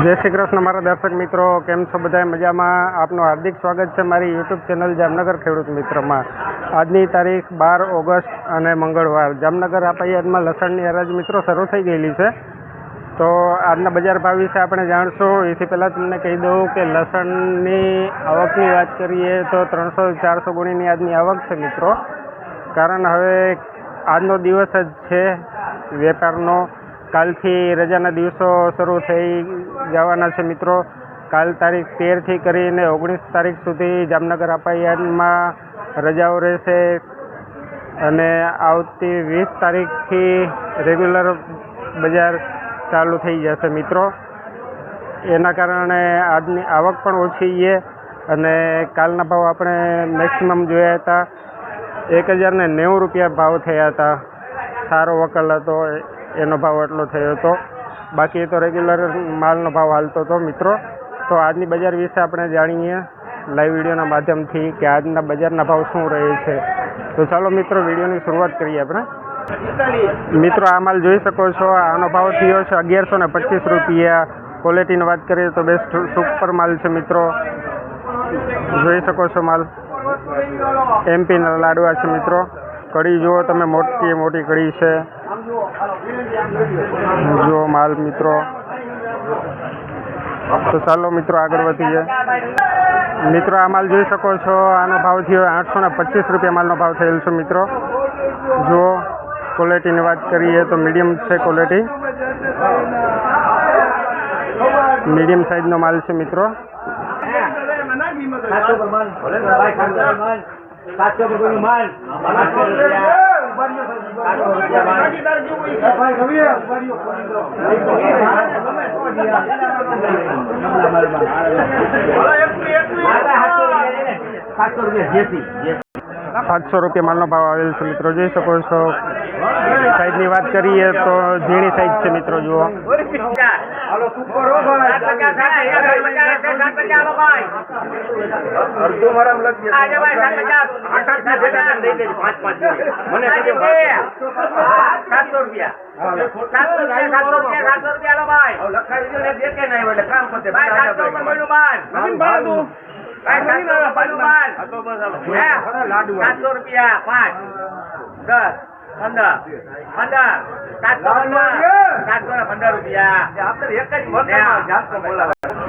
જય શ્રી કૃષ્ણ મારા દર્શક મિત્રો, કેમ છો બધા? મજામાં? આપનું હાર્દિક સ્વાગત છે મારી યુટ્યુબ ચેનલ જામનગર ખેડૂત મિત્રમાં. આજની તારીખ 12 ઓગસ્ટ અને મંગળવાર. જામનગર આપાયાદમાં લસણની હરાજી મિત્રો શરૂ થઈ ગયેલી છે. તો આજના બજાર ભાવ વિશે આપણે જાણશું. એથી પહેલાં તમને કહી દઉં કે લસણની આવકની વાત કરીએ તો 300-400 ગુણીની આજની આવક છે મિત્રો. કારણ હવે આજનો દિવસ જ છે વેપારનો. કાલથી રજાના દિવસો શરૂ થઈ જવાના છે મિત્રો. કાલ તારીખ 13થી કરીને 19 તારીખ સુધી જામનગર આપાયાદમાં રજાઓ રહેશે અને આવતી 20 તારીખથી રેગ્યુલર બજાર ચાલુ થઈ જશે મિત્રો. એના કારણે આજની આવક પણ ઓછી છે અને કાલના ભાવ આપણે મેક્સિમમ જોયા હતા 1090 રૂપિયા ભાવ થયા હતા. સારો વકલ હતો એનો ભાવ એટલો થયો હતો. બાકી તો રેગ્યુલર માલનો ભાવ હાલતો હતો મિત્રો. તો આજની બજાર વિશે આપણે જાણીએ લાઈવ વિડીયોના માધ્યમથી કે આજના બજારના ભાવ શું રહે છે. તો ચાલો મિત્રો વિડીયોની શરૂઆત કરીએ આપણે. મિત્રો આ માલ જોઈ શકો છો, આનો ભાવ થયો છે 1125 રૂપિયા. ક્વોલિટીની વાત કરીએ તો બેસ્ટ સુપર માલ છે મિત્રો. જોઈ શકો છો માલ એમપીના લાડવા છે મિત્રો. કઢી જુઓ તમે, મોટી મોટી કઢી છે. જો માલ મિત્રો. તો ચાલો મિત્રો આગળ વધીએ. મિત્રો આ માલ જોઈ શકો છો, આનો ભાવ થયો 825 રૂપિયા માલનો ભાવ થયેલ છે મિત્રો. જો ક્વોલિટીની વાત કરીએ તો મીડિયમ છે ક્વોલિટી, મીડિયમ સાઇઝનો માલ છે મિત્રો. ₹700 માલનો ભાવ આવેલ છે મિત્રો. જોઈ શકો છો. સાઈઝની વાત કરીએ તો ઝીણી સાઈઝ છે મિત્રો. જુઓ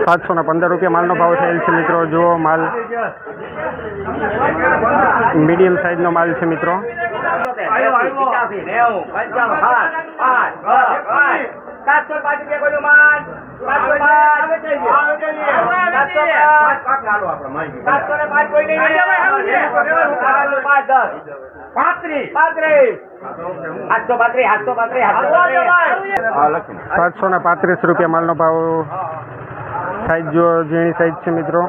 ₹715 માલનો ભાવ થયેલ છે મિત્રો. જુઓ માલ મીડિયમ સાઈઝનો માલ છે મિત્રો. 735 રૂપિયા માલનો ભાવ. સાઈઝ જો ઝીણી સાઈઝ છે મિત્રો.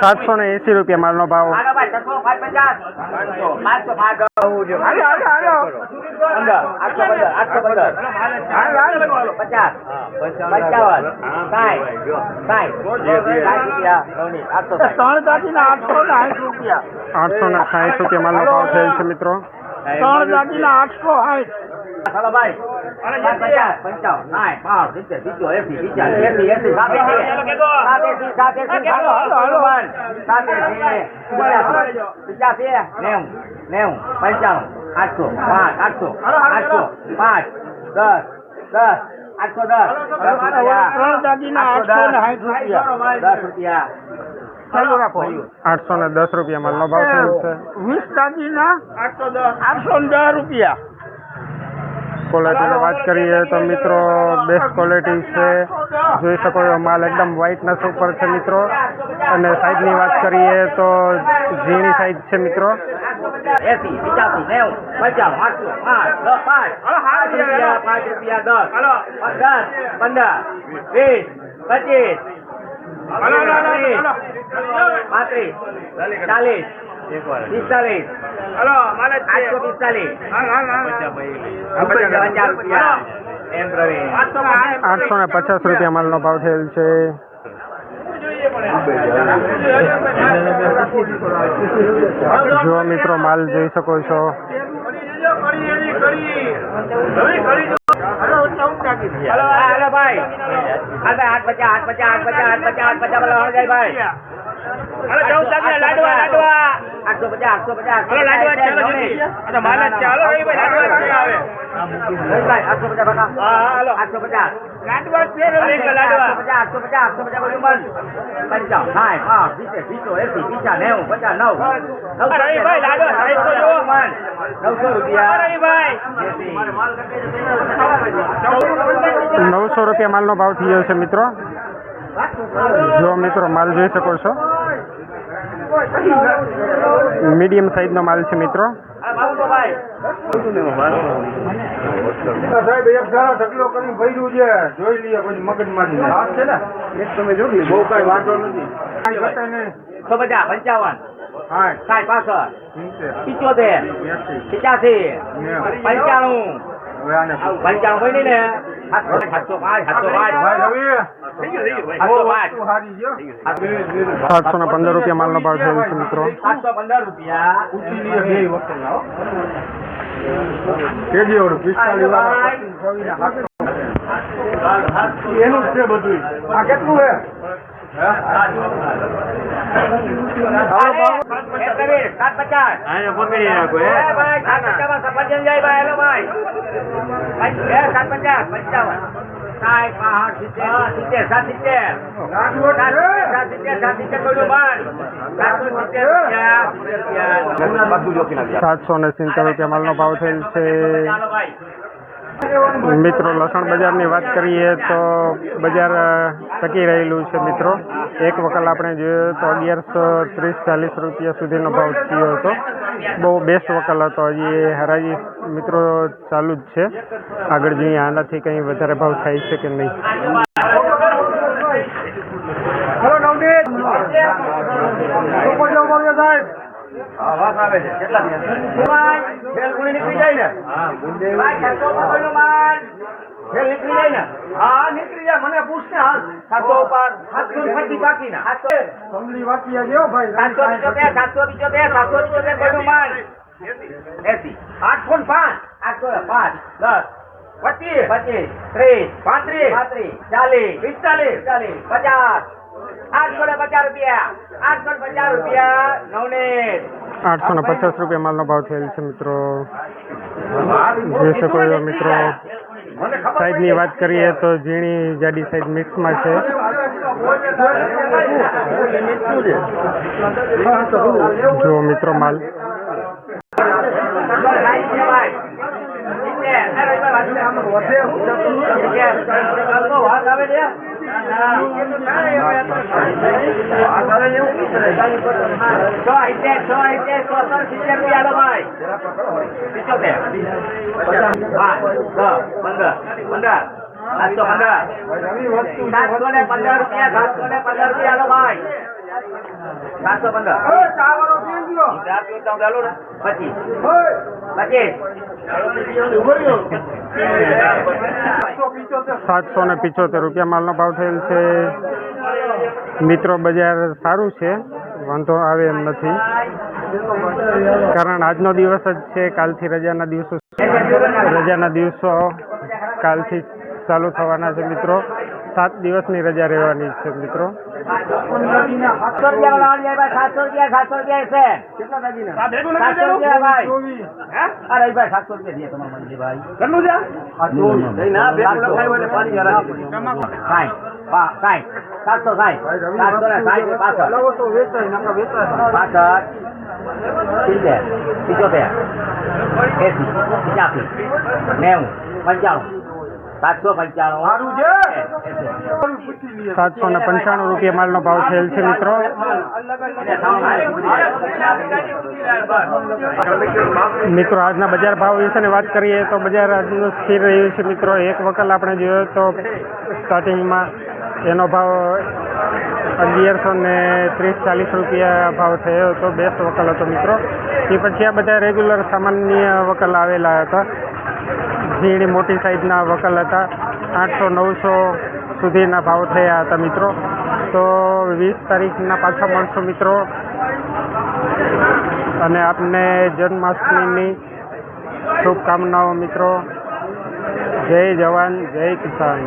780 રૂપિયા માલનો ભાવ. 860 રૂપિયા માલનો ભાવ થયેલ છે મિત્રો. 860. ₹810 માલનો ભાવ થયેલ છે. 20 દાગીના 810 રૂપિયા. ક્વોલિટીની વાત કરીએ તો મિત્રો બેસ્ટ ક્વોલિટી છે. જોઈ શકો છો માલ એકદમ વ્હાઇટનેસ ઉપર છે મિત્રો. અને સાઈઝની વાત કરીએ તો ઝીણી સાઈઝ છે મિત્રો. 850 રૂપિયા માલનો ભાવ થયેલ છે. જો મિત્રો માલ જોઈ શકો છો. हेलो भाई आठ बचा भाई हेलो 14 लाडवा 850 हेलो लाडवा चलो अरे माला चलो भाई लाडवा आवे भाई 850 बता हां हेलो 850 लाडवा फेर लेके लाडवा 850 बोलो मन 55 हाय हां बीचो 80 बीचा 90 59 अरे भाई लाडवा 250 जो मन 900 रुपया अरे भाई 900 રૂપિયા માલનો ભાવ થઈ ગયો છે મિત્રો. જો મિત્રો માલ જોઈ શકો છો, મીડિયમ સાઈઝનો માલ છે મિત્રો. સાહેબ એક ધારા ઢગલો કરીને ભર્યું છે, જોઈ લઈએ પછી મગજમાંથી છે ને એક તમે જોઈ લો, બહુ કઈ વાંધો નથી. 55 હા 65 75 85 95 હવે આને 95 હોય ને 705 ભાઈ રવિ 705 હારી ગયો 715 રૂપિયા માલનો ભાવ થયો છે મિત્રો. 715 રૂપિયા ઊંચી લઈએ બે વખત લાવો કેજી ઓર 45 વાળા 25 એનું જ છે બધું. આ કેટલું છે? સાતસો ને 70 રૂપિયા માલનો ભાવ થયેલ છે મિત્રો. લસણ બજારની વાત કરીએ તો બજાર ટકી રહેલું છે મિત્રો. એક વકલ આપણે જોઈએ તો 1130-40 રૂપિયા સુધીનો ભાવ થયો હતો. બહુ બેસ્ટ વકલ હતો. હજી હરાજી મિત્રો ચાલુ જ છે. આગળ જોઈએ આનાથી કંઈ વધારે ભાવ થાય છે કે નહીં. હેલો નવનીત ઉપર જાવ સાહેબ. વાત આવે છે કેટલા દિવસ ફેલ ગુણી નીકળી જાય ને હા ગુંડે ફેલ નીકળી જાય ને હા નીકળી જાય. મને પૂછ ને હાલ 700 ઉપર 750 બાકી ના સમલી વાકી આવ્યો ભાઈ 775 કોઈનું માન 80 805 805 10 25 30 35 40 45 850 રૂપિયા 850 રૂપિયા 850 રૂપિયા માલનો ભાવ થયેલ છે મિત્રો. જોઈ શકો છો મિત્રો. સાઈઝની વાત કરીએ તો ઝીણી જાડી સાઈઝ મિક્સમાં છે. જો મિત્રો માલ ₹775 રૂપિયા માલનો ભાવ થયેલ છે મિત્રો. બજાર સારું છે, વાંધો આવે એમ નથી, કારણ આજનો દિવસ જ છે. કાલથી રજાના દિવસો કાલથી ચાલુ થવાના છે મિત્રો. 7 દિવસની રજા રહેવાની છે મિત્રો. 700 રૂપિયા અરે ભાઈ 700 રૂપિયા દે તમારા મંજી ભાઈ કેટલું છે આ 24 ના બે લખાય હોય પાણી હરાજી કાઈ 760 760 પાછળ લાવો તો વેચાય નકા વેચાય પાછળ 75 80 85 90 795 સારું છે 795 રૂપિયા માલનો ભાવ થયેલ છે મિત્રો. મિત્રો આજના બજાર ભાવ વિશે વાત કરીએ તો બજાર આજનું સ્થિર રહ્યું છે મિત્રો. એક વકલ આપણે જોયો તો સ્ટાર્ટિંગમાં એનો ભાવ 1130-40 રૂપિયા ભાવ થયો હતો. બેસ્ટ વકલ હતો મિત્રો. એ પછી આ બધા રેગ્યુલર સામાન્ય વકલ આવેલા હતા. ઝીણી મોટી સાઈઝના વકલ હતા. 800-900 સુધીના ભાવ થયા હતા મિત્રો. તો 20 તારીખના પાછા મળશું મિત્રો, અને આપને જન્માષ્ટમીની શુભકામનાઓ મિત્રો. જય જવાન જય કિસાન.